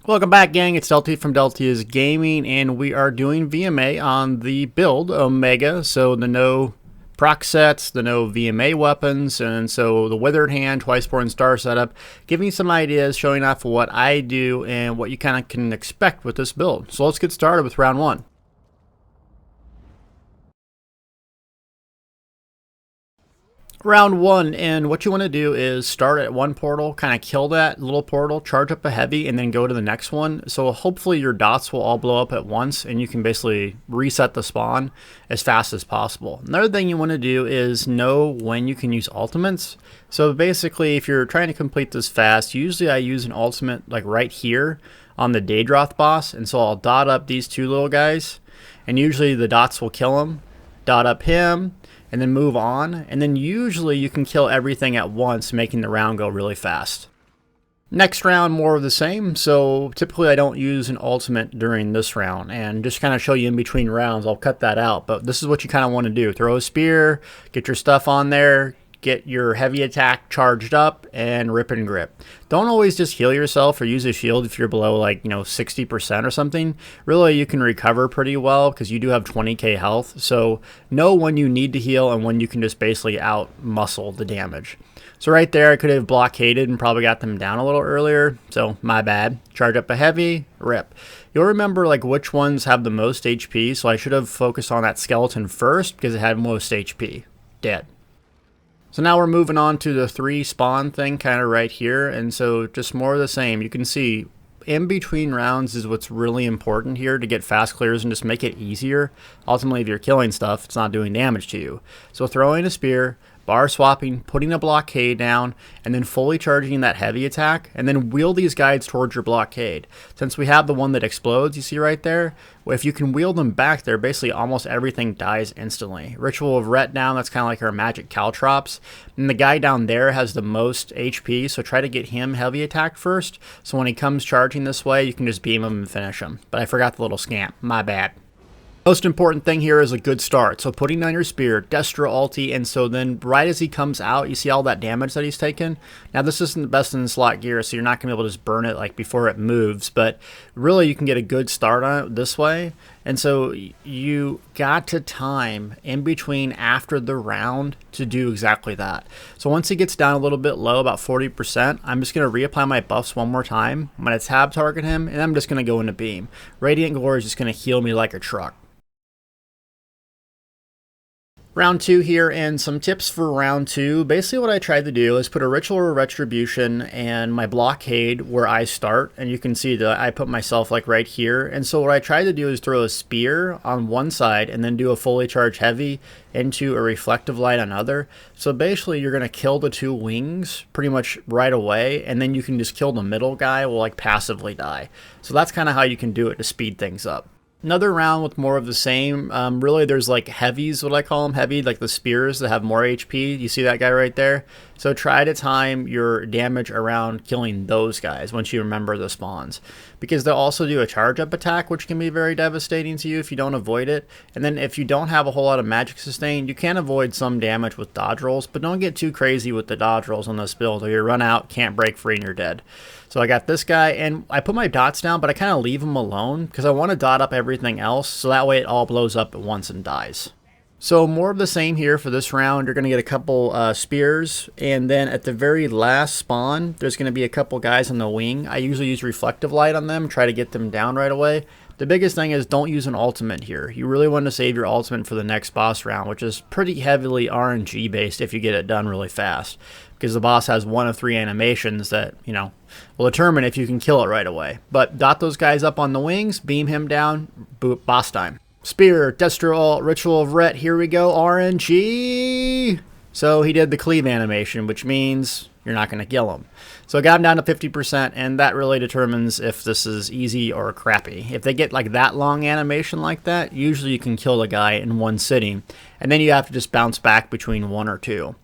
Welcome back, gang. It's Deltia from Deltia's Gaming, and we are doing VMA on the build Omega. So the no proc sets, the no VMA weapons, and so the Withered Hand, Twice Born Star setup, giving you some ideas, showing off what I do and what you kind of can expect with this build. So let's get started with round one. Round one, and what you want to do is start at one portal, kind of kill that little portal, charge up a heavy, and then go to the next one. So hopefully your dots will all blow up at once, and you can basically reset the spawn as fast as possible. Another thing you want to do is know when you can use ultimates. So basically, if you're trying to complete this fast, usually I use an ultimate like right here on the Daedroth boss, and so I'll dot up these two little guys, and usually the dots will kill him, dot up him, and then move on, and then usually you can kill everything at once, making the round go really fast. Next round, more of the same. So typically I don't use an ultimate during this round, and just kind of show you in between rounds, I'll cut that out, but this is what you kind of want to do. Throw a spear, get your stuff on there, get your heavy attack charged up, and rip and grip. Don't always just heal yourself or use a shield if you're below, like, 60% or something. Really, you can recover pretty well because you do have 20k health. So know when you need to heal and when you can just basically out muscle the damage. So right there, I could have blockaded and probably got them down a little earlier. So my bad. Charge up a heavy, rip. You'll remember like which ones have the most HP. So I should have focused on that skeleton first because it had most HP. Dead. So now we're moving on to the 3 spawn thing kind of right here, and so just more of the same. You can see in between rounds is what's really important here to get fast clears and just make it easier. Ultimately, if you're killing stuff, it's not doing damage to you. So throwing a spear, bar swapping, putting a blockade down, and then fully charging that heavy attack, and then wheel these guys towards your blockade. Since we have the one that explodes, you see right there, if you can wheel them back there, basically almost everything dies instantly. Ritual of Ret down, that's kind of like our magic caltrops. And the guy down there has the most HP, so try to get him heavy attack first, so when he comes charging this way, you can just beam him and finish him. But I forgot the little scamp, my bad. Most important thing here is a good start. So putting on your spear, Destro ulti, and so then right as he comes out, you see all that damage that he's taken. Now this isn't the best in the slot gear, so you're not going to be able to just burn it like before it moves, but really you can get a good start on it this way. And so you got to time in between after the round to do exactly that. So once he gets down a little bit low, about 40%, I'm just going to reapply my buffs one more time. I'm going to tab target him, and I'm just going to go into beam. Radiant Glory is just going to heal me like a truck. Round 2 here, and some tips for round 2. Basically what I tried to do is put a Ritual of Retribution and my blockade where I start, and you can see that I put myself like right here. And so what I tried to do is throw a spear on one side and then do a fully charged heavy into a reflective light on other. So basically you're going to kill the 2 wings pretty much right away, and then you can just kill the middle guy will like passively die. So that's kind of how you can do it to speed things up. Another round with more of the same. Really, there's like heavies, what I call them, heavy, like the spears that have more HP. You see that guy right there? So try to time your damage around killing those guys once you remember the spawns. Because they'll also do a charge up attack, which can be very devastating to you if you don't avoid it. And then if you don't have a whole lot of magic sustain, you can avoid some damage with dodge rolls, but don't get too crazy with the dodge rolls on this build, or you run out, can't break free, and you're dead. So I got this guy, and I put my dots down, but I kind of leave them alone because I want to dot up everything else, so that way it all blows up at once and dies. So more of the same here for this round. You're going to get a couple spears, and then at the very last spawn, there's going to be a couple guys on the wing. I usually use reflective light on them, try to get them down right away. The biggest thing is don't use an ultimate here. You really want to save your ultimate for the next boss round, which is pretty heavily RNG based if you get it done really fast. Because the boss has 1 of 3 animations that, will determine if you can kill it right away. But dot those guys up on the wings, beam him down, boop, boss time. Spear, Destro ult, Ritual of Ret, here we go, RNG! So he did the cleave animation, which means you're not going to kill him. So I got him down to 50%, and that really determines if this is easy or crappy. If they get like that long animation like that, usually you can kill the guy in one sitting, and then you have to just bounce back between 1 or 2.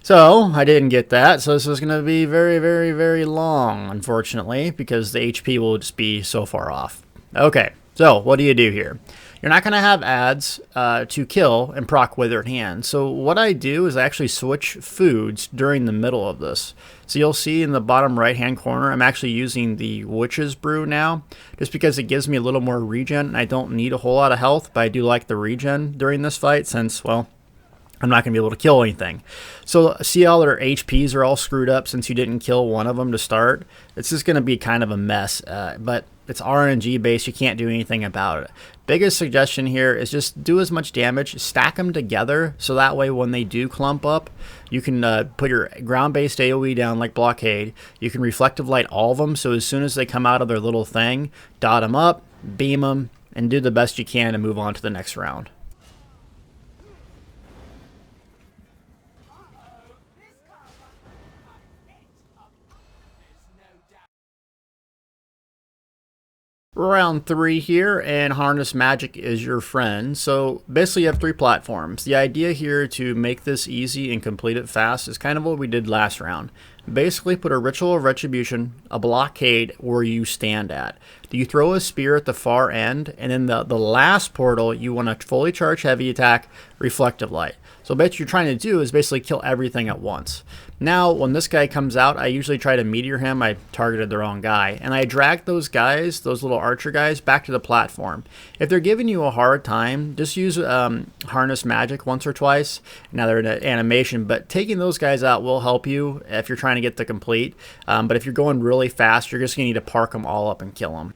So I didn't get that, so this is going to be very, very, very long, unfortunately, because the HP will just be so far off. Okay, So what do you do here? You're not going to have ads to kill and proc Withered Hand. So what I do is I actually switch foods during the middle of this. So you'll see in the bottom right hand corner, I'm actually using the Witch's Brew now, just because it gives me a little more regen, and I don't need a whole lot of health, but I do like the regen during this fight since, well, I'm not going to be able to kill anything. So see how their HPs are all screwed up since you didn't kill one of them to start? It's just going to be kind of a mess, but it's RNG based. You can't do anything about it. Biggest suggestion here is just do as much damage, stack them together, so that way when they do clump up, you can put your ground-based AoE down like Blockade. You can Reflective Light all of them, so as soon as they come out of their little thing, dot them up, beam them, and do the best you can and move on to the next round. Round 3 here, and Harness Magic is your friend. So basically you have 3 platforms. The idea here to make this easy and complete it fast is kind of what we did last round. Basically put a Ritual of Retribution, a blockade where you stand at. You throw a spear at the far end, and in the last portal you want to fully charge heavy attack, Reflective Light. So what you're trying to do is basically kill everything at once. Now, when this guy comes out, I usually try to meteor him. I targeted the wrong guy. And I drag those guys, those little archer guys, back to the platform. If they're giving you a hard time, just use Harness Magic once or twice. Now they're in an animation, but taking those guys out will help you if you're trying to get the complete. But if you're going really fast, you're just going to need to park them all up and kill them.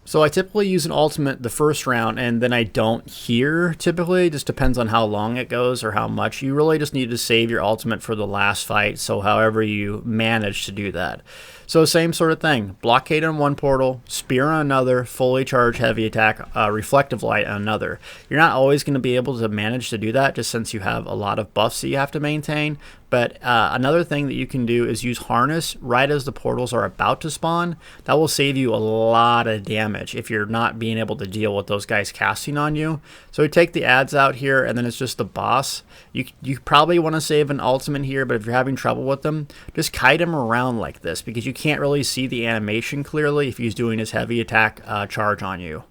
So I typically use an ultimate the first round, and then I don't here typically. It just depends on how long it goes or how much. You really just need to save your ultimate for the last fight, so however you manage to do that. So same sort of thing. Blockade on one portal, Spear on another, fully charge heavy attack, Reflective Light on another. You're not always going to be able to manage to do that just since you have a lot of buffs that you have to maintain. But another thing that you can do is use Harness right as the portals are about to spawn. That will save you a lot of damage if you're not being able to deal with those guys casting on you. So we take the ads out here, and then it's just the boss. You probably want to save an ultimate here, but if you're having trouble with them, just kite him around like this because you can't really see the animation clearly if he's doing his heavy attack charge on you.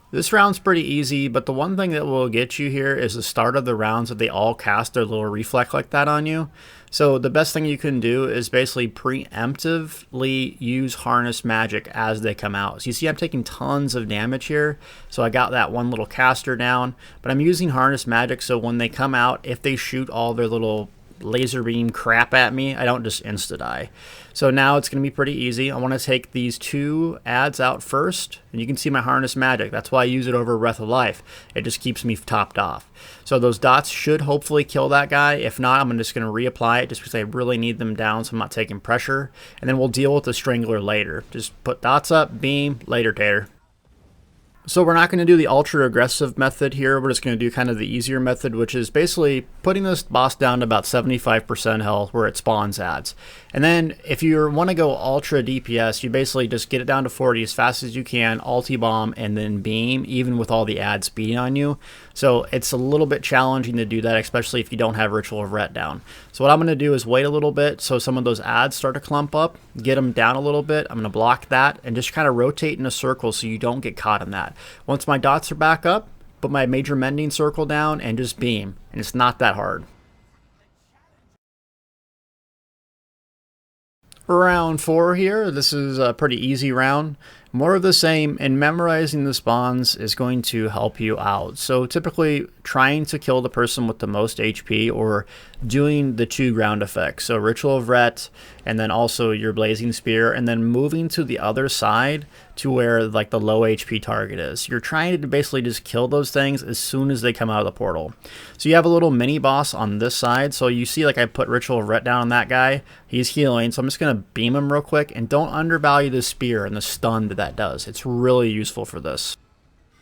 This round's pretty easy, but the one thing that will get you here is the start of the rounds that they all cast their little reflect like that on you. So the best thing you can do is basically preemptively use Harness Magic as they come out. So you see I'm taking tons of damage here, so I got that one little caster down, but I'm using Harness Magic so when they come out, if they shoot all their little laser beam crap at me, I don't just insta-die. So now it's going to be pretty easy. I want to take these 2 ads out first, and you can see my Harness Magic. That's why I use it over Breath of Life. It just keeps me topped off. So those dots should hopefully kill that guy. If not, I'm just going to reapply it just because I really need them down so I'm not taking pressure. And then we'll deal with the Strangler later. Just put dots up, beam, later tater. So we're not going to do the ultra aggressive method here. We're just going to do kind of the easier method, which is basically putting this boss down to about 75% health where it spawns ads. And then if you want to go ultra DPS, you basically just get it down to 40 as fast as you can, ulti bomb, and then beam, even with all the ads beating on you. So it's a little bit challenging to do that, especially if you don't have Ritual of Ret down. So what I'm going to do is wait a little bit so some of those ads start to clump up, get them down a little bit. I'm going to block that and just kind of rotate in a circle so you don't get caught in that. Once my dots are back up, put my Major Mending Circle down and just beam. And it's not that hard. Round 4 here. This is a pretty easy round. More of the same, and memorizing the spawns is going to help you out. So typically trying to kill the person with the most HP or doing the 2 ground effects. So Ritual of Ret, and then also your Blazing Spear, and then moving to the other side to where like the low HP target is. You're trying to basically just kill those things as soon as they come out of the portal. So you have a little mini boss on this side. So you see like I put Ritual of Ret down on that guy. He's healing, so I'm just going to beam him real quick, and don't undervalue the spear and the stun that does. It's really useful for this.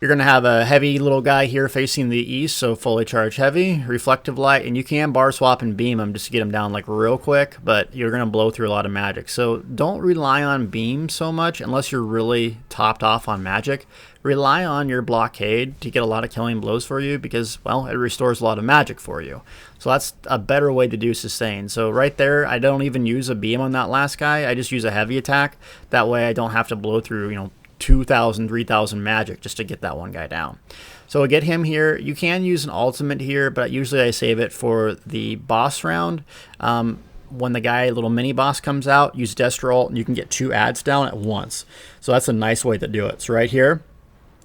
You're going to have a heavy little guy here facing the east, so fully charge heavy, Reflective Light, and you can bar swap and beam him just to get him down like real quick, but you're going to blow through a lot of magic. So don't rely on beam so much unless you're really topped off on magic. Rely on your blockade to get a lot of killing blows for you because, well, it restores a lot of magic for you. So that's a better way to do sustain. So right there, I don't even use a beam on that last guy. I just use a heavy attack. That way I don't have to blow through, 2,000, 3,000 magic just to get that one guy down. So we'll get him here. You can use an ultimate here, but usually I save it for the boss round. When the guy, little mini boss comes out, use Destra ult, and you can get 2 adds down at once. So that's a nice way to do it. So right here,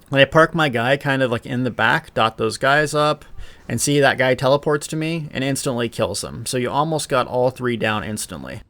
when I park my guy kind of like in the back, dot those guys up, and see that guy teleports to me and instantly kills him. So you almost got all 3 down instantly.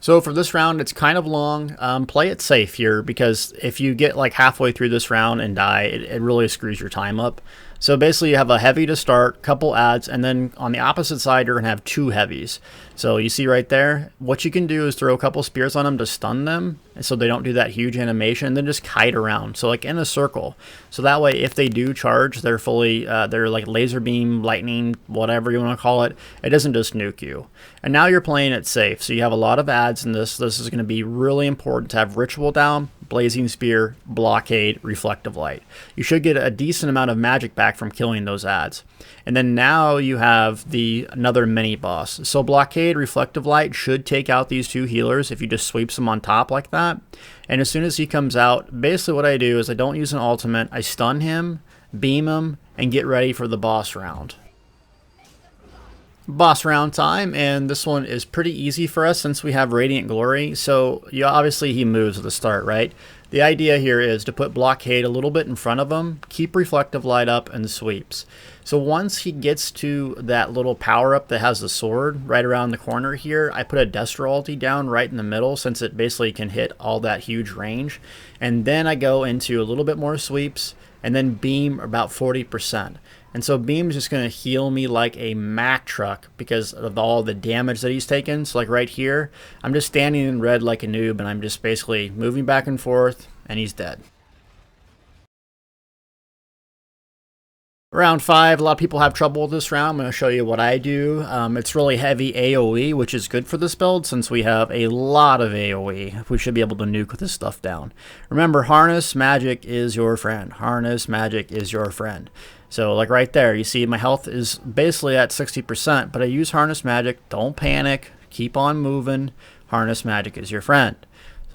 So for this round, it's kind of long. Play it safe here, because if you get like halfway through this round and die, it really screws your time up. So basically you have a heavy to start, couple adds, and then on the opposite side you're going to have 2 heavies. So you see right there, what you can do is throw a couple spears on them to stun them, so they don't do that huge animation, and then just kite around, so like in a circle. So that way if they do charge, they're fully, they're like laser beam, lightning, whatever you want to call it, it doesn't just nuke you. And now you're playing it safe, so you have a lot of adds in this. This is going to be really important to have Ritual down, Blazing Spear, Blockade, Reflective Light. You should get a decent amount of magic back from killing those adds. And then now you have another mini boss. So Blockade, Reflective Light should take out these 2 healers if you just sweeps them on top like that. And as soon as he comes out, basically what I do is I don't use an ultimate. I stun him, beam him, and get ready for the boss round. Boss round time, and this one is pretty easy for us since we have Radiant Glory. So obviously he moves at the start, right? The idea here is to put Blockade a little bit in front of him, keep Reflective Light up, and sweeps. So once he gets to that little power up that has the sword right around the corner here, I put a Destra ulti down right in the middle, since it basically can hit all that huge range. And then I go into a little bit more sweeps, and then beam about 40%. And so beam is just going to heal me like a Mack truck because of all the damage that he's taken. So like right here, I'm just standing in red like a noob, and I'm just basically moving back and forth, and he's dead. Round 5, a lot of people have trouble with this round. I'm going to show you what I do. It's really heavy AoE, which is good for this build since we have a lot of AoE. We should be able to nuke this stuff down. Remember, Harness Magic is your friend. Harness Magic is your friend. So like right there, you see my health is basically at 60%, but I use Harness Magic. Don't panic. Keep on moving. Harness Magic is your friend.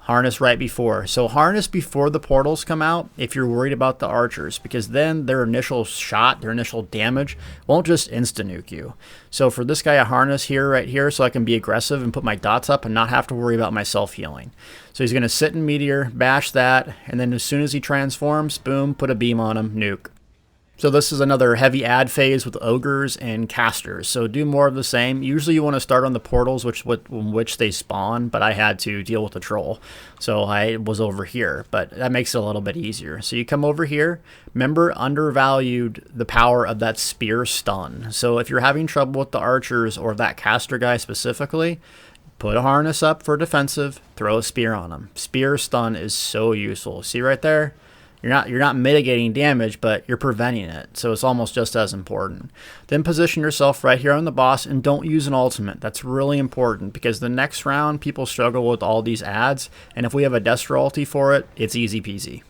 Harness right before. So harness before the portals come out if you're worried about the archers, because then their initial shot, their initial damage won't just insta-nuke you. So for this guy, I harness here, right here, so I can be aggressive and put my dots up and not have to worry about my self-healing. So he's going to sit in Meteor, bash that, and then as soon as he transforms, boom, put a beam on him, nuke. So this is another heavy add phase with ogres and casters. So do more of the same. Usually you want to start on the portals which they spawn, but I had to deal with the troll. So I was over here, but that makes it a little bit easier. So you come over here. Remember, undervalued the power of that spear stun. So if you're having trouble with the archers or that caster guy specifically, put a harness up for defensive, throw a spear on him. Spear stun is so useful. See right there? You're not mitigating damage, but you're preventing it, so it's almost just as important. Then position yourself right here on the boss, and don't use an ultimate. That's really important, because the next round, people struggle with all these adds, and if we have a Destra ulti for it, it's easy peasy.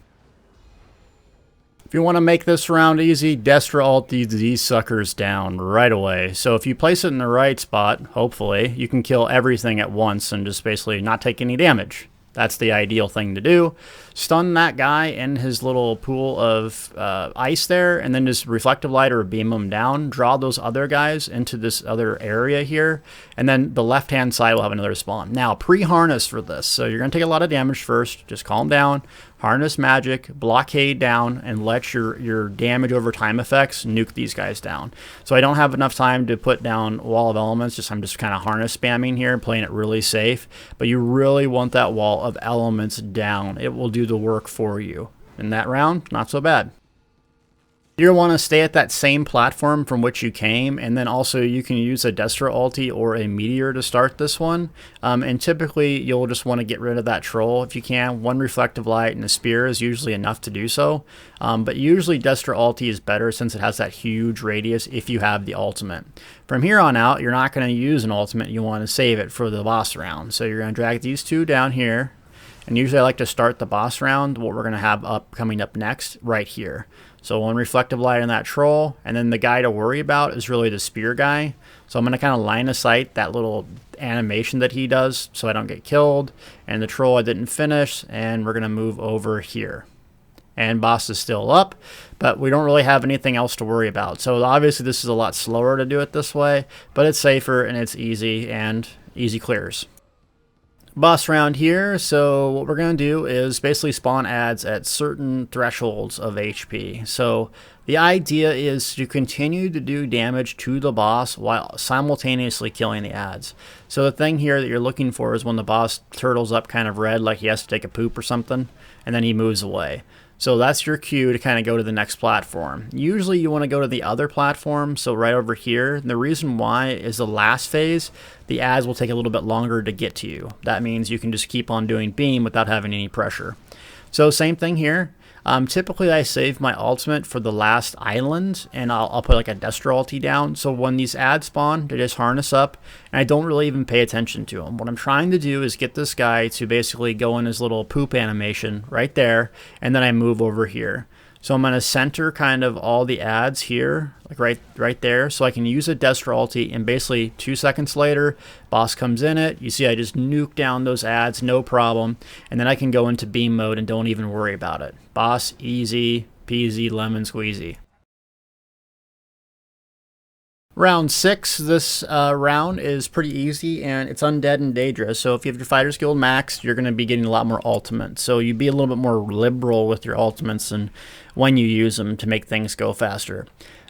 If you want to make this round easy, Destra ult these suckers down right away. So if you place it in the right spot, hopefully, you can kill everything at once and just basically not take any damage. That's the ideal thing to do. Stun that guy in his little pool of ice there, and then just Reflective Light or beam him down. Draw those other guys into this other area here, and then the left-hand side will have another spawn. Now, pre-harness for this. So you're going to take a lot of damage first. Just calm down. Harness Magic, Blockade down, and let your damage over time effects nuke these guys down. So I don't have enough time to put down Wall of Elements. I'm just kind of harness spamming here, playing it really safe. But you really want that Wall of Elements down. It will do the work for you. In that round, not so bad. You'll want to stay at that same platform from which you came, and then also you can use a Destra ulti or a Meteor to start this one. And typically you'll just want to get rid of that troll if you can. One Reflective Light and a Spear is usually enough to do so. But usually Destra ulti is better since it has that huge radius if you have the ultimate. From here on out, you're not going to use an ultimate. You want to save it for the boss round. So you're going to drag these two down here. And usually I like to start the boss round, what we're going to have coming up next, right here. So one Reflective Light on that troll, and then the guy to worry about is really the spear guy. So I'm going to kind of line of sight that little animation that he does so I don't get killed. And the troll I didn't finish, and we're going to move over here. And boss is still up, but we don't really have anything else to worry about. So obviously this is a lot slower to do it this way, but it's safer and it's easy and easy clears. Boss round here, so what we're going to do is basically spawn adds at certain thresholds of HP. So the idea is to continue to do damage to the boss while simultaneously killing the adds. So the thing here that you're looking for is when the boss turtles up kind of red, like he has to take a poop or something, and then he moves away. So that's your cue to kind of go to the next platform. Usually you want to go to the other platform, so right over here. And the reason why is the last phase, the adds will take a little bit longer to get to you. That means you can just keep on doing beam without having any pressure. So same thing here. Typically I save my ultimate for the last island, and I'll put like a Destro ulti down. So when these adds spawn, they just harness up, and I don't really even pay attention to them. What I'm trying to do is get this guy to basically go in his little poop animation right there, and then I move over here. So I'm going to center kind of all the adds here, like right there, so I can use a Destro ulti, and basically 2 seconds later, boss comes in it. You see I just nuke down those adds, no problem, and then I can go into beam mode and don't even worry about it. Boss, easy peasy lemon squeezy. Round 6, this round is pretty easy, and it's undead and Daedra. So if you have your Fighter's Guild maxed, you're going to be getting a lot more ultimates. So you be a little bit more liberal with your ultimates and when you use them to make things go faster.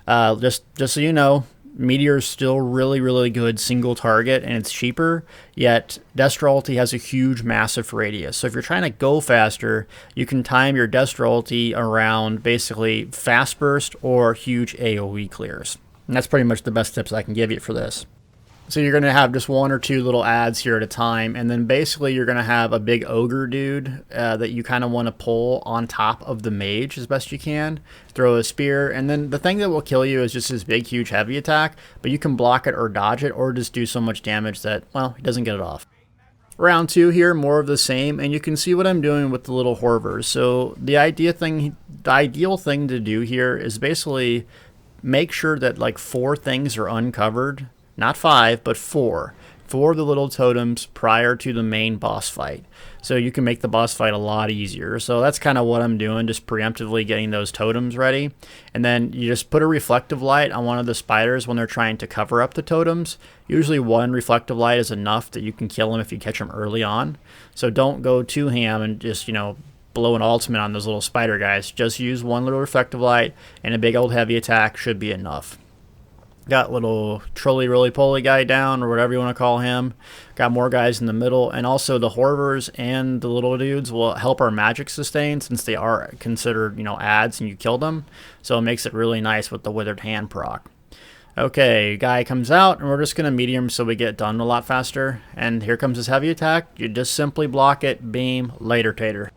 Just so you know, Meteor is still really good single target, and it's cheaper, yet Destro ulti has a huge, massive radius. So if you're trying to go faster, you can time your Destro ulti around basically fast burst or huge AoE clears. And that's pretty much the best tips I can give you for this. So you're going to have just 1 or 2 little adds here at a time, and then basically you're going to have a big ogre dude that you kind of want to pull on top of the mage as best you can. Throw a spear, and then the thing that will kill you is just his big, huge, heavy attack, but you can block it or dodge it or just do so much damage that, well, he doesn't get it off. Round 2 here, more of the same, and you can see what I'm doing with the little Horvers. So the ideal thing to do here is basically make sure that like 4 things are uncovered, not 5, but 4 of the little totems prior to the main boss fight. So you can make the boss fight a lot easier. So that's kind of what I'm doing, just preemptively getting those totems ready. And then you just put a reflective light on one of the spiders when they're trying to cover up the totems. Usually 1 reflective light is enough that you can kill them if you catch them early on. So don't go too ham and just, you know, blow an ultimate on those little spider guys. Just use 1 little reflective light, and a big old heavy attack should be enough. Got little trolley roly-poly guy down, or whatever you want to call him. Got more guys in the middle, and also the Horvers and the little dudes will help our magic sustain since they are considered, you know, adds and you kill them. So it makes it really nice with the Withered Hand proc. Okay, guy comes out, and we're just going to medium so we get done a lot faster. And here comes his heavy attack. You just simply block it, beam, later tater.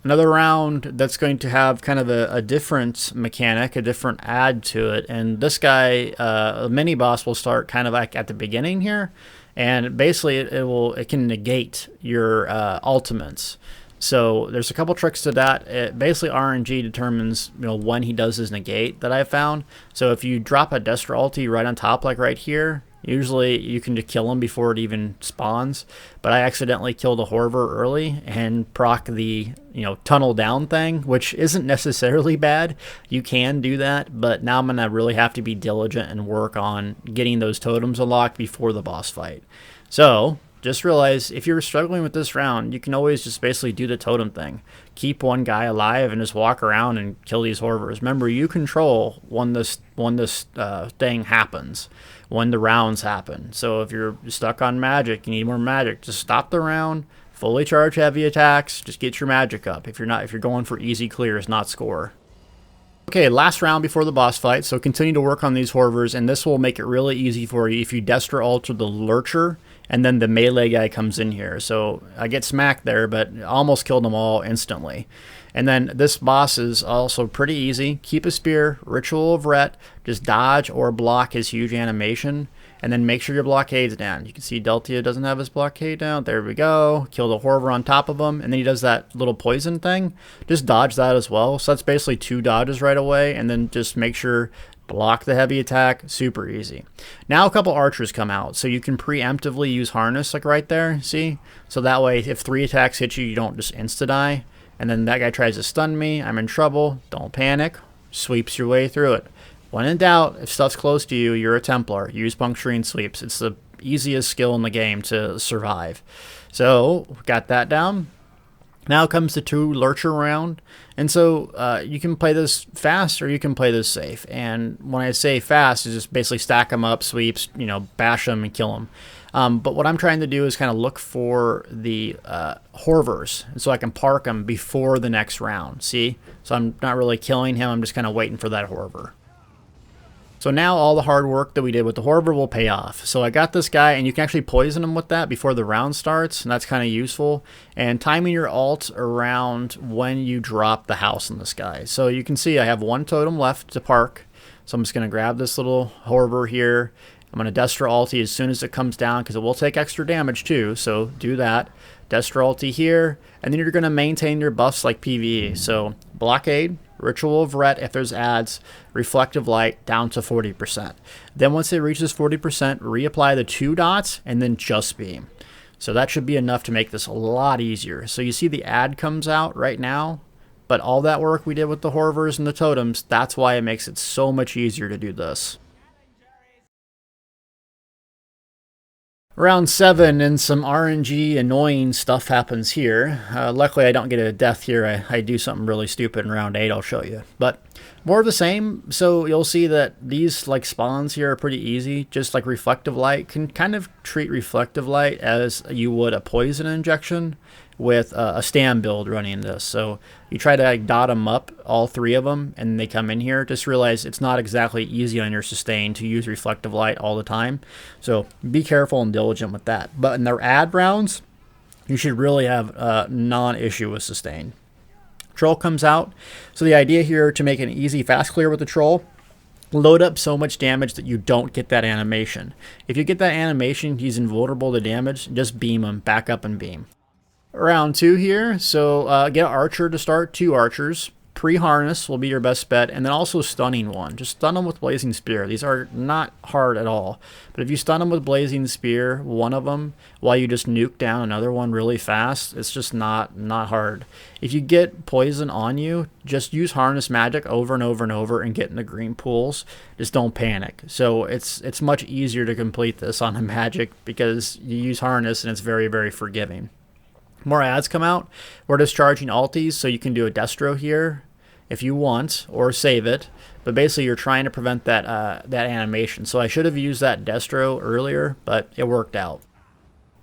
Another round that's going to have kind of a different mechanic, a different add to it. And this guy, a mini boss, will start kind of like at the beginning here. And basically it can negate your ultimates. So there's a couple tricks to that. Basically RNG determines, you know, when he does his negate that I've found. So if you drop a Destro ulti right on top, like right here, usually you can just kill him before it even spawns, but I accidentally killed a Horver early and proc the, you know, tunnel down thing, which isn't necessarily bad. You can do that, but now I'm going to really have to be diligent and work on getting those totems unlocked before the boss fight. So just realize if you're struggling with this round, you can always just basically do the totem thing. Keep one guy alive and just walk around and kill these Horvers. Remember, you control when this thing happens, when the rounds happen. So if you're stuck on magic, you need more magic, just stop the round, fully charge heavy attacks, just get your magic up. If you're going for easy clears, not score. Okay, last round before the boss fight, so continue to work on these Horvers, and this will make it really easy for you if you Destro alter the Lurcher, and then the melee guy comes in here. So I get smacked there, but I almost killed them all instantly. And then this boss is also pretty easy. Keep a spear, Ritual of Ret, just dodge or block his huge animation, and then make sure your blockade's down. You can see Deltia doesn't have his blockade down. There we go. Kill the Horver on top of him, and then he does that little poison thing. Just dodge that as well. So that's basically 2 dodges right away, and then just make sure block the heavy attack, super easy. Now a couple archers come out, so you can preemptively use harness like right there, see? So that way if 3 attacks hit you, you don't just insta-die. And then that guy tries to stun me, I'm in trouble, don't panic, sweeps your way through it. When in doubt, if stuff's close to you, you're a Templar. Use puncturing sweeps. It's the easiest skill in the game to survive. So, got that down. Now comes the 2 Lurcher round. And so you can play this fast or you can play this safe. And when I say fast, is just basically stack them up, sweeps, you know, bash them and kill them. But what I'm trying to do is kind of look for the Horvers, and so I can park them before the next round, see? So I'm not really killing him, I'm just kind of waiting for that Horver. So now all the hard work that we did with the Horver will pay off. So I got this guy, and you can actually poison him with that before the round starts, and that's kind of useful. And timing your ult around when you drop the house on this guy. So you can see I have 1 totem left to park. So I'm just going to grab this little Horver here. I'm going to Destra ulti as soon as it comes down, because it will take extra damage too, so do that. Destra ulti here, and then you're going to maintain your buffs like PvE. So Blockade, Ritual of Ret if there's adds, Reflective Light down to 40%. Then once it reaches 40%, reapply the 2 dots and then just beam. So that should be enough to make this a lot easier. So you see the ad comes out right now, but all that work we did with the Horvers and the totems, that's why it makes it so much easier to do this. Round 7, and some RNG annoying stuff happens here. Luckily, I don't get a death here. I do something really stupid in round 8, I'll show you. But more of the same. So you'll see that these like spawns here are pretty easy. Just like Reflective Light, can kind of treat Reflective Light as you would a poison injection with a stand build running this. So you try to like, dot them up, all 3 of them, and they come in here. Just realize it's not exactly easy on your sustain to use Reflective Light all the time. So be careful and diligent with that. But in their ad rounds, you should really have a non-issue with sustain. Troll comes out. So the idea here to make an easy fast clear with the Troll, load up so much damage that you don't get that animation. If you get that animation, he's invulnerable to damage, just beam him, back up and beam. Round 2 here, so get an archer to start, 2 archers. Pre-harness will be your best bet, and then also stunning one. Just stun them with Blazing Spear. These are not hard at all. But if you stun them with Blazing Spear, one of them, while you just nuke down another one really fast, it's just not hard. If you get poison on you, just use Harness Magic over and over and over and get in the green pools. Just don't panic. So it's much easier to complete this on a magic because you use Harness and it's very, very forgiving. More ads come out. We're discharging ultis, so you can do a Destro here if you want, or save it. But basically, you're trying to prevent that that animation. So I should have used that Destro earlier, but it worked out.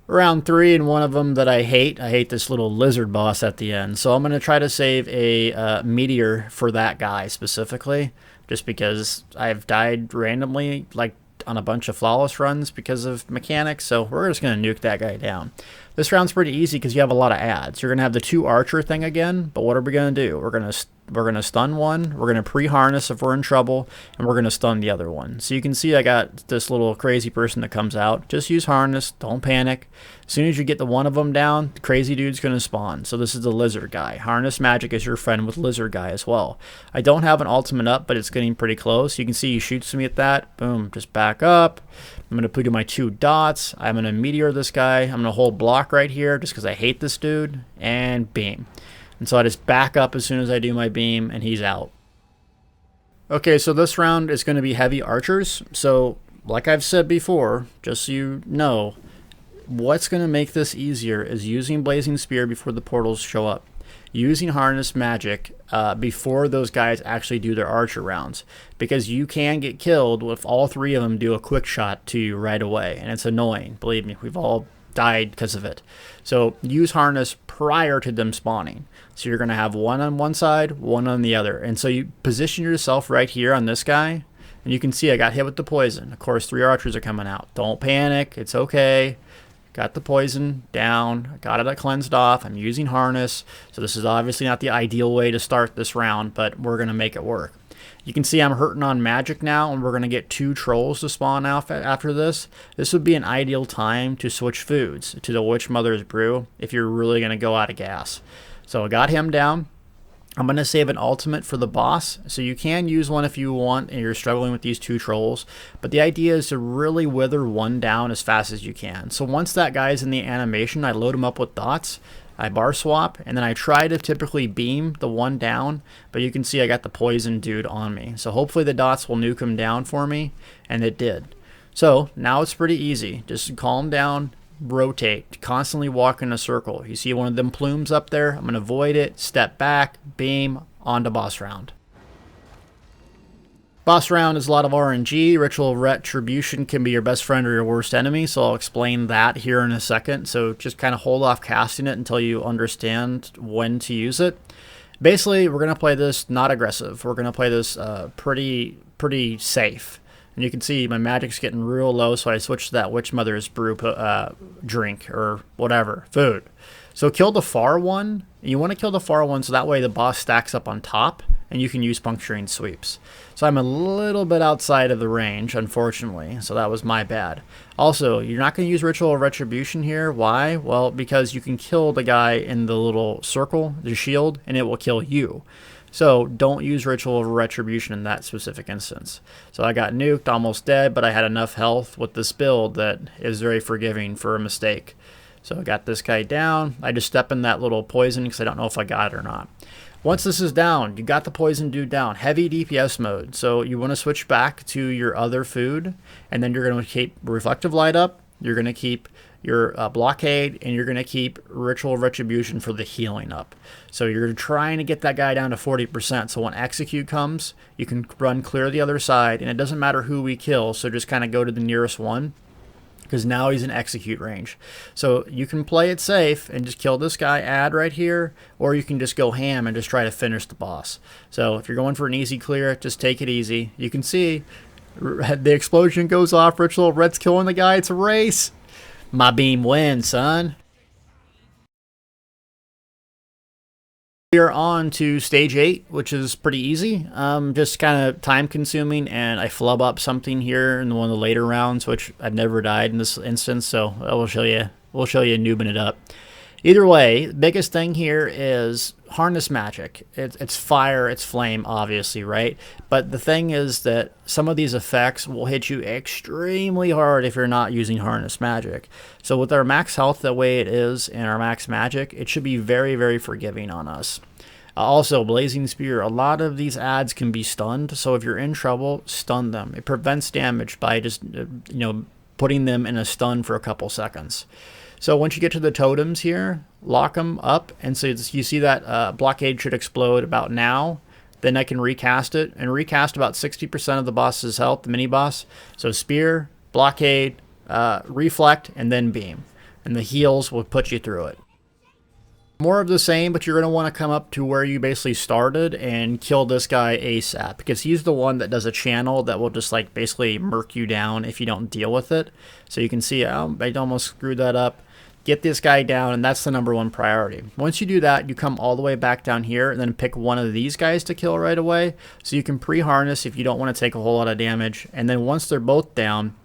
Round 3, and one of them that I hate this little lizard boss at the end. So I'm going to try to save a meteor for that guy specifically, just because I've died randomly, like on a bunch of flawless runs because of mechanics. So we're just going to nuke that guy down. This round's pretty easy because you have a lot of ads. You're going to have the 2 archer thing again, but what are we going to do? We're going to stun one, we're going to pre-harness if we're in trouble, and we're going to stun the other one. So you can see I got this little crazy person that comes out. Just use harness, don't panic. As soon as you get the one of them down, the crazy dude's going to spawn. So this is the lizard guy. Harness Magic is your friend with lizard guy as well. I don't have an ultimate up, but it's getting pretty close. You can see he shoots me at that. Boom, just back up. I'm going to put in my 2 dots. I'm going to meteor this guy. I'm going to hold block right here just because I hate this dude. And beam. And so I just back up as soon as I do my beam, and he's out. Okay, so this round is going to be heavy archers. So, like I've said before, just so you know, what's going to make this easier is using Blazing Spear before the portals show up. Using Harness Magic before those guys actually do their archer rounds. Because you can get killed if all 3 of them do a quick shot to you right away. And it's annoying. Believe me, we've all died because of it. So use Harness prior to them spawning. So you're going to have one on one side, one on the other. And so you position yourself right here on this guy. And you can see I got hit with the poison. Of course, 3 archers are coming out. Don't panic. It's okay. Got the poison down. Got it cleansed off. I'm using Harness. So this is obviously not the ideal way to start this round, but we're going to make it work. You can see I'm hurting on magic now, and we're going to get 2 trolls to spawn out after this. This would be an ideal time to switch foods to the Witch Mother's Brew if you're really going to go out of gas. So I got him down. I'm going to save an ultimate for the boss, so you can use one if you want and you're struggling with these 2 trolls, but the idea is to really wither one down as fast as you can. So once that guy's in the animation, I load him up with dots, I bar swap, and then I try to typically beam the one down, but you can see I got the poison dude on me. So hopefully the dots will nuke him down for me, and it did. So now it's pretty easy. Just calm down, rotate, constantly walk in a circle. You see one of them plumes up there, I'm going to avoid it, step back, beam, onto boss round. Boss round is a lot of RNG. Ritual Retribution can be your best friend or your worst enemy, so I'll explain that here in a second. So just kind of hold off casting it until you understand when to use it. Basically, we're going to play this not aggressive. We're going to play this pretty safe. And you can see my magic's getting real low, so I switched to that Witch Mother's Brew drink or whatever, food. So kill the far one. You want to kill the far one so that way the boss stacks up on top and you can use puncturing sweeps. So I'm a little bit outside of the range, unfortunately, so that was my bad. Also, you're not going to use Ritual Retribution here. Why? Well, because you can kill the guy in the little circle, the shield, and it will kill you. So don't use Ritual Retribution in that specific instance. So I got nuked, almost dead, but I had enough health with this build that is very forgiving for a mistake. So I got this guy down. I just step in that little poison because I don't know if I got it or not. Once this is down, you got the poison dude down. Heavy DPS mode. So you want to switch back to your other food, and then you're going to keep Reflective Light up. You're going to keep your blockade, and you're going to keep Ritual Retribution for the healing up. So you're trying to get that guy down to 40%. So when execute comes, you can run clear the other side, and it doesn't matter who we kill. So just kind of go to the nearest one, because now he's in execute range. So you can play it safe and just kill this guy, add right here, or you can just go ham and just try to finish the boss. So if you're going for an easy clear, just take it easy. You can see the explosion goes off, Ritual Red's killing the guy, it's a race. My beam wins, son. We are on to stage 8, which is pretty easy. Just kind of time consuming, and I flub up something here in one of the later rounds, which I've never died in this instance, so I will show you. We'll show you noobing it up. Either way, the biggest thing here is harness magic. It's fire, it's flame, obviously, right? But the thing is that some of these effects will hit you extremely hard if you're not using harness magic. So with our max health the way it is and our max magic, it should be very, very forgiving on us. Also, Blazing Spear, a lot of these adds can be stunned, so if you're in trouble, stun them. It prevents damage by just putting them in a stun for a couple seconds. So once you get to the totems here, lock them up, and so you see that blockade should explode about now. Then I can recast it, and recast about 60% of the boss's health, the mini-boss. So spear, blockade, reflect, and then beam. And the heals will put you through it. More of the same, but you're going to want to come up to where you basically started and kill this guy ASAP, because he's the one that does a channel that will just like basically murk you down if you don't deal with it. So you can see I almost screwed that up. Get this guy down, and that's the #1 priority. Once you do that, you come all the way back down here and then pick one of these guys to kill right away. So you can pre-harness if you don't want to take a whole lot of damage. And then once they're both down,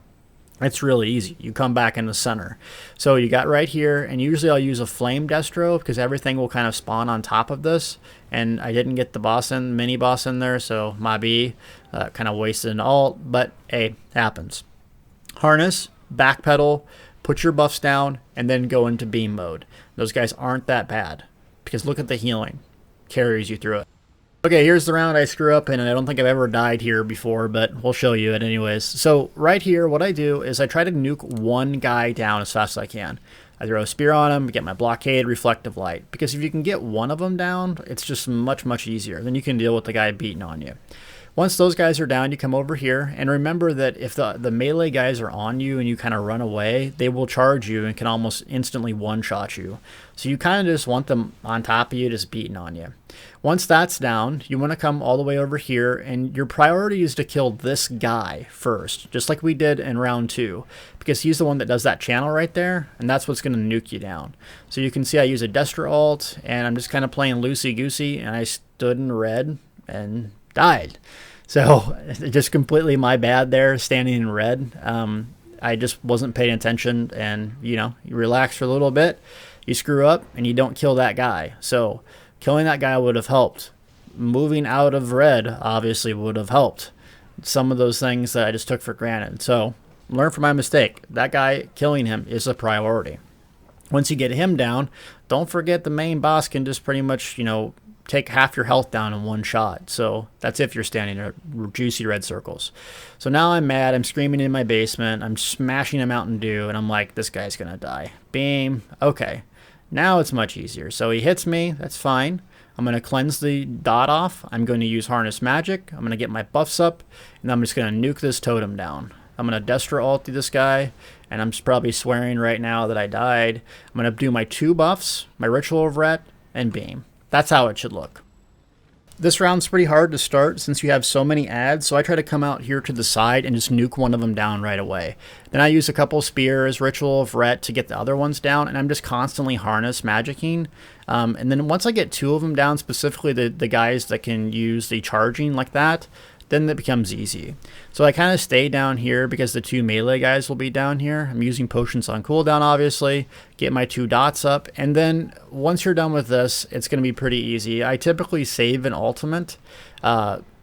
it's really easy. You come back in the center. So you got right here, and usually I'll use a flame destro because everything will kind of spawn on top of this. And I didn't get the mini boss in there, so my B kind of wasted an ult, but hey, happens. Harness, backpedal, put your buffs down, and then go into beam mode. Those guys aren't that bad because look at the healing. Carries you through it. Okay, here's the round I screw up in, and I don't think I've ever died here before, but we'll show you it anyways. So right here, what I do is I try to nuke one guy down as fast as I can. I throw a spear on him, get my blockade, reflective light. Because if you can get one of them down, it's just much, much easier. Then you can deal with the guy beating on you. Once those guys are down, you come over here, and remember that if the melee guys are on you and you kind of run away, they will charge you and can almost instantly one-shot you. So you kind of just want them on top of you, just beating on you. Once that's down, you want to come all the way over here, and your priority is to kill this guy first, just like we did in round 2, because he's the one that does that channel right there, and that's what's going to nuke you down. So you can see I use a Destra ult, and I'm just kind of playing loosey-goosey, and I stood in red and died. So just completely my bad there, standing in red. I just wasn't paying attention, and you relax for a little bit, you screw up, and you don't kill that guy. So killing that guy would have helped. moving out of red obviously would have helped. Some of those things that I just took for granted. So learn from my mistake. That guy, killing him is a priority. Once you get him down, don't forget the main boss can just pretty much, take half your health down in one shot. So that's if you're standing in juicy red circles. So now I'm mad. I'm screaming in my basement. I'm smashing a Mountain Dew, and I'm like, this guy's going to die. Beam. Okay. Now it's much easier. So he hits me. That's fine. I'm going to cleanse the dot off. I'm going to use Harness Magic. I'm going to get my buffs up, and I'm just going to nuke this totem down. I'm going to Destra ulti this guy, and I'm just probably swearing right now that I died. I'm going to do my 2 buffs, my Ritual of Ret, and Beam. That's how it should look. This round's pretty hard to start since you have so many adds, so I try to come out here to the side and just nuke one of them down right away. Then I use a couple spears, Ritual of Ret to get the other ones down, and I'm just constantly Harness Magicking. And then once I get 2 of them down, specifically the guys that can use the charging like that, then it becomes easy. So I kind of stay down here because the 2 melee guys will be down here. I'm using potions on cooldown, obviously. Get my 2 dots up, and then once you're done with this, it's going to be pretty easy. I typically save an ultimate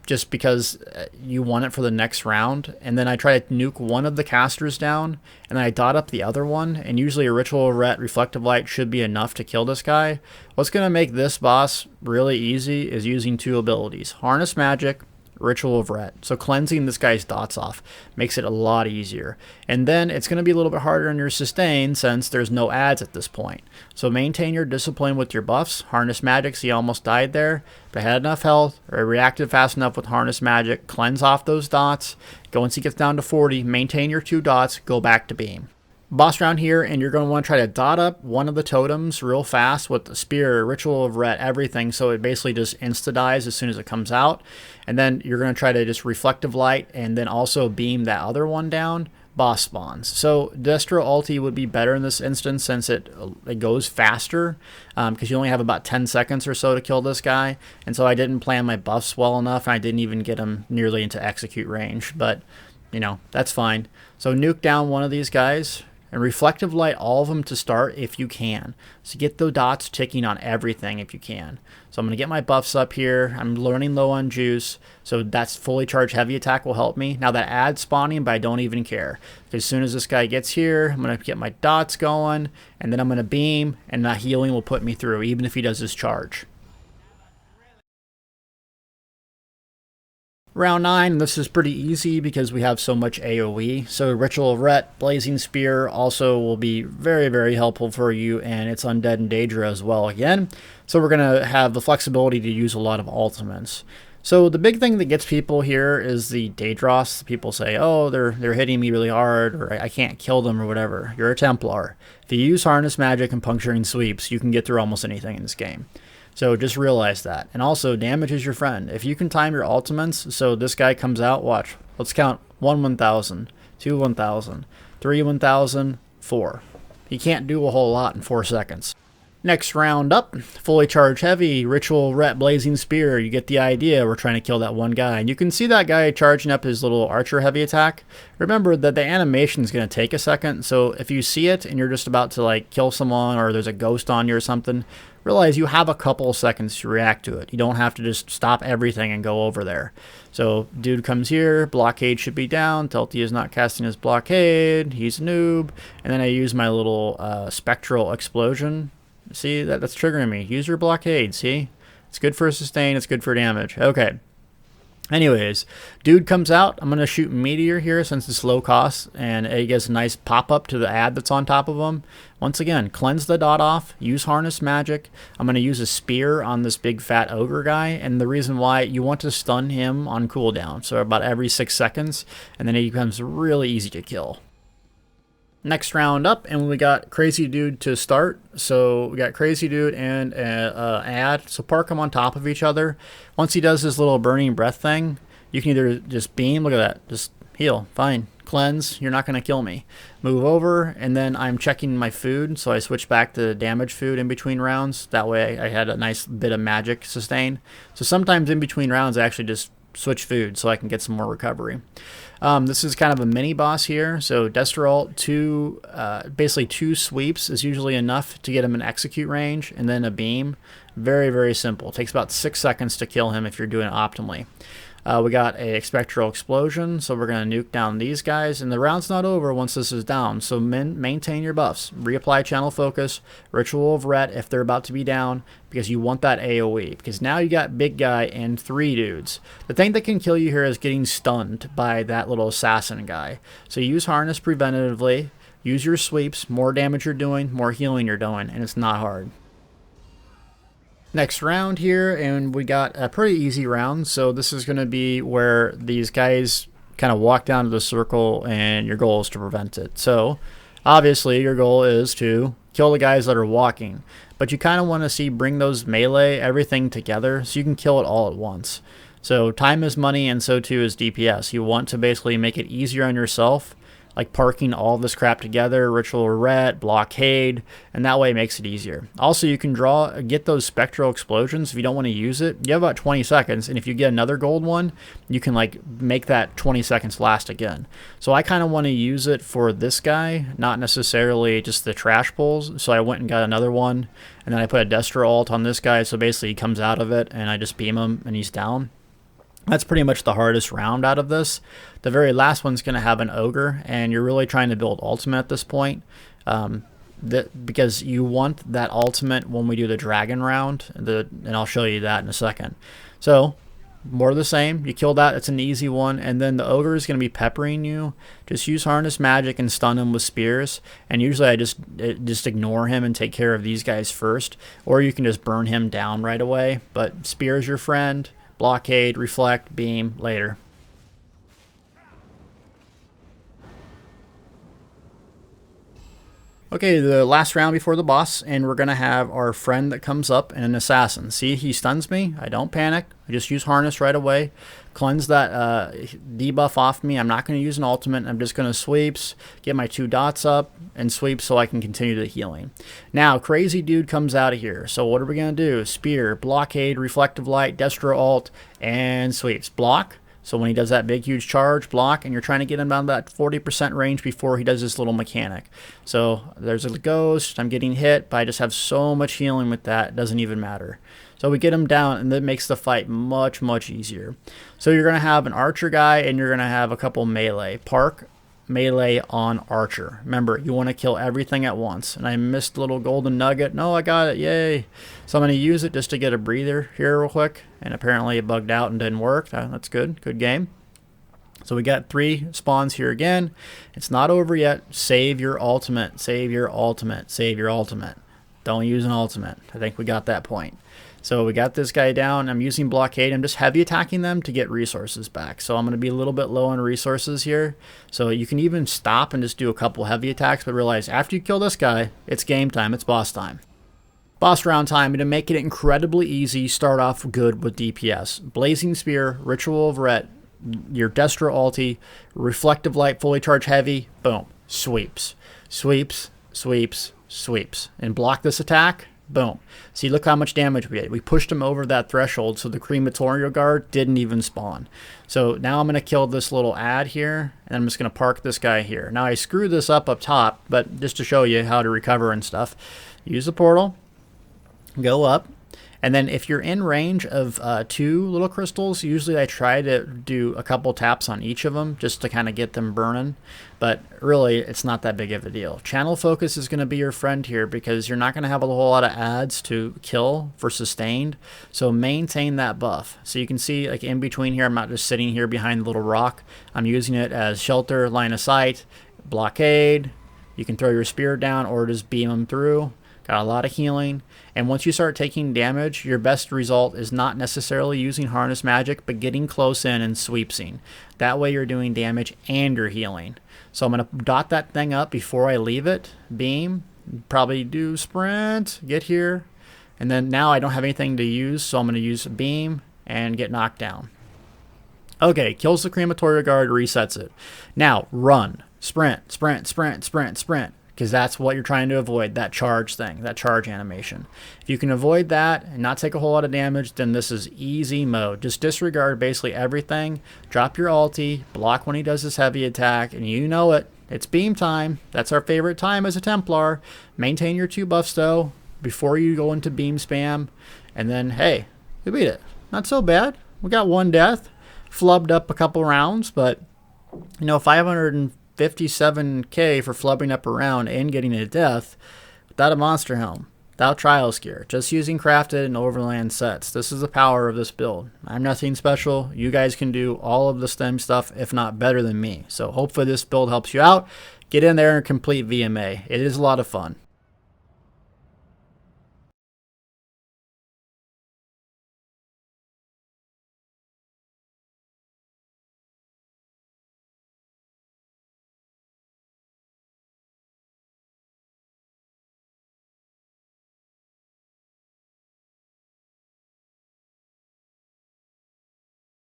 just because you want it for the next round, and then I try to nuke one of the casters down, and then I dot up the other one, and usually a Ritual of Ret Reflective Light should be enough to kill this guy. What's going to make this boss really easy is using 2 abilities, Harness Magic, Ritual of Ret. So cleansing this guy's dots off makes it a lot easier. And then it's going to be a little bit harder on your sustain since there's no adds at this point. So maintain your discipline with your buffs. Harness Magic, so you almost died there, but I had enough health, or I reacted fast enough with Harness Magic, cleanse off those dots, go once he gets down to 40, maintain your 2 dots, go back to Beam. Boss round here, and you're going to want to try to dot up one of the totems real fast with the spear, Ritual of Ret, everything, so it basically just insta-dies as soon as it comes out. And then you're going to try to just Reflective Light and then also beam that other one down. Boss spawns. So Destra ulti would be better in this instance since it goes faster because you only have about 10 seconds or so to kill this guy. And so I didn't plan my buffs well enough, and I didn't even get him nearly into execute range. But, that's fine. So nuke down one of these guys. And Reflective Light all of them to start if you can. So get the dots ticking on everything if you can. So I'm going to get my buffs up here. I'm learning low on juice. So that's fully charged heavy attack will help me. Now that adds spawning, but I don't even care. As soon as this guy gets here, I'm going to get my dots going. And then I'm going to beam. And that healing will put me through even if he does his charge. Round 9, this is pretty easy because we have so much AoE. So Ritual of Ret, Blazing Spear also will be very, very helpful for you, and it's Undead and Daedra as well again. So we're going to have the flexibility to use a lot of ultimates. So the big thing that gets people here is the Daedros. People say, oh, they're hitting me really hard, or I can't kill them or whatever. You're a Templar. If you use Harness Magic and Puncturing Sweeps, you can get through almost anything in this game. So just realize that. And also, damage is your friend. If you can time your ultimates, so this guy comes out, watch. Let's count 1 1000, 2 1000, 3 1000, 4. He can't do a whole lot in 4 seconds. Next round up, fully charged heavy, Ritual Ret Blazing Spear. You get the idea. We're trying to kill that one guy. And you can see that guy charging up his little archer heavy attack. Remember that the animation is going to take a second. So if you see it and you're just about to kill someone, or there's a ghost on you or something, realize you have a couple of seconds to react to it. You don't have to just stop everything and go over there. So dude comes here, blockade should be down, Deltia is not casting his blockade, he's a noob, and then I use my little spectral explosion. See, that's triggering me. Use your blockade, see? It's good for sustain, it's good for damage. Okay. Anyways, dude comes out. I'm going to shoot Meteor here since it's low cost, and it gets a nice pop-up to the ad that's on top of him. Once again, cleanse the dot off, use Harness Magic. I'm going to use a spear on this big fat ogre guy, and the reason why, you want to stun him on cooldown, so about every 6 seconds, and then he becomes really easy to kill. Next round up, and we got Crazy Dude to start. So we got Crazy Dude and ad. So park them on top of each other. Once he does his little burning breath thing, you can either just beam, look at that, just heal, fine. Cleanse, you're not going to kill me. Move over, and then I'm checking my food, so I switch back to damage food in between rounds. That way I had a nice bit of magic sustain. So sometimes in between rounds I actually just switch food so I can get some more recovery. This is kind of a mini boss here. So Destra ult, basically 2 sweeps is usually enough to get him in execute range, and then a beam. Very, very simple. It takes about 6 seconds to kill him if you're doing it optimally. We got a Spectral Explosion, so we're going to nuke down these guys, and the round's not over once this is down, so maintain your buffs. Reapply Channel Focus, Ritual of Ret if they're about to be down, because you want that AoE, because now you got big guy and 3 dudes. The thing that can kill you here is getting stunned by that little assassin guy. So use Harness preventatively, use your sweeps, more damage you're doing, more healing you're doing, and it's not hard. Next round here, and we got a pretty easy round, so this is going to be where these guys kind of walk down to the circle and your goal is to prevent it. So obviously your goal is to kill the guys that are walking, but you kind of want to see bring those melee everything together so you can kill it all at once. So time is money, and so too is DPS. You want to basically make it easier on yourself, like parking all this crap together, Ritual Ret, Blockade, and that way it makes it easier. Also, you can get those Spectral Explosions if you don't want to use it. You have about 20 seconds, and if you get another gold one, you can like make that 20 seconds last again. So I kind of want to use it for this guy, not necessarily just the trash pulls. So I went and got another one, and then I put a Destro ult on this guy, so basically he comes out of it, and I just beam him, and he's down. That's pretty much the hardest round out of this. The very last one's going to have an ogre, and you're really trying to build ultimate at this point, because you want that ultimate when we do the dragon round, and I'll show you that in a second. So more of the same. You kill that, it's an easy one, and then the ogre is going to be peppering you. Just use Harness Magic and stun him with spears, and usually I just ignore him and take care of these guys first, or you can just burn him down right away. But spear's your friend. Blockade, Reflect, Beam, later. Okay, the last round before the boss, and we're going to have our friend that comes up and an assassin. See, he stuns me. I don't panic. I just use Harness right away. Cleanse that debuff off me. I'm not going to use an ultimate. I'm just going to sweeps, get my 2 dots up, and sweep so I can continue the healing. Now, crazy dude comes out of here. So what are we going to do? Spear, Blockade, Reflective Light, Destro ult, and sweeps. Block. So when he does that big, huge charge, block, and you're trying to get him down to that 40% range before he does this little mechanic. So there's a ghost. I'm getting hit, but I just have so much healing with that. It doesn't even matter. So we get him down, and that makes the fight much, much easier. So you're going to have an archer guy, and you're going to have a couple melee. Park, melee on archer. Remember, you want to kill everything at once. And I missed a little golden nugget. No, I got it. Yay. So I'm going to use it just to get a breather here real quick. And apparently it bugged out and didn't work. That's good. Good game. So we got 3 spawns here again. It's not over yet. Save your ultimate. Save your ultimate. Save your ultimate. Don't use an ultimate. I think we got that point. So we got this guy down. I'm using Blockade. I'm just heavy attacking them to get resources back. So I'm going to be a little bit low on resources here. So you can even stop and just do a couple heavy attacks, but realize after you kill this guy, it's game time. It's boss time. Boss round time, and to make it incredibly easy, start off good with DPS. Blazing Spear, Ritual of Ret, your Destro ulti, Reflective Light, fully charged heavy, boom, sweeps. Sweeps, sweeps, sweeps. And block this attack, boom. See, look how much damage we did. We pushed him over that threshold, so the Crematorio Guard didn't even spawn. So now I'm going to kill this little ad here, and I'm just going to park this guy here. Now I screwed this up top, but just to show you how to recover and stuff, use the portal. Go up, and then if you're in range of 2 little crystals, usually I try to do a couple taps on each of them just to kind of get them burning, but really it's not that big of a deal. Channel Focus is going to be your friend here because you're not going to have a whole lot of ads to kill for sustained, so maintain that buff. So you can see like in between here, I'm not just sitting here behind the little rock. I'm using it as shelter, line of sight, blockade. You can throw your spear down or just beam them through. Got a lot of healing, and once you start taking damage, your best result is not necessarily using Harness Magic, but getting close in and sweepsing. That way you're doing damage and you're healing. So I'm going to dot that thing up before I leave it, beam, probably do sprint, get here, and then now I don't have anything to use, so I'm going to use a beam and get knocked down. Okay, kills the Crematorio Guard, resets it. Now run, sprint, sprint, sprint, sprint, sprint. Because that's what you're trying to avoid, that charge thing, that charge animation. If you can avoid that and not take a whole lot of damage, then this is easy mode. Just disregard basically everything. Drop your ulti, block when he does his heavy attack, and you know it. It's beam time. That's our favorite time as a Templar. Maintain your 2 buffs though before you go into beam spam, And then, hey, we beat it. Not so bad. We got 1 death. Flubbed up a couple rounds, but, 557k for flubbing up a round and getting a death without a monster helm, without Trials gear, just using crafted and overland sets. This is the power of this build. I'm nothing special. You guys can do all of the stem stuff, if not better than me. So hopefully this build helps you out. Get in there and complete VMA. It is a lot of fun.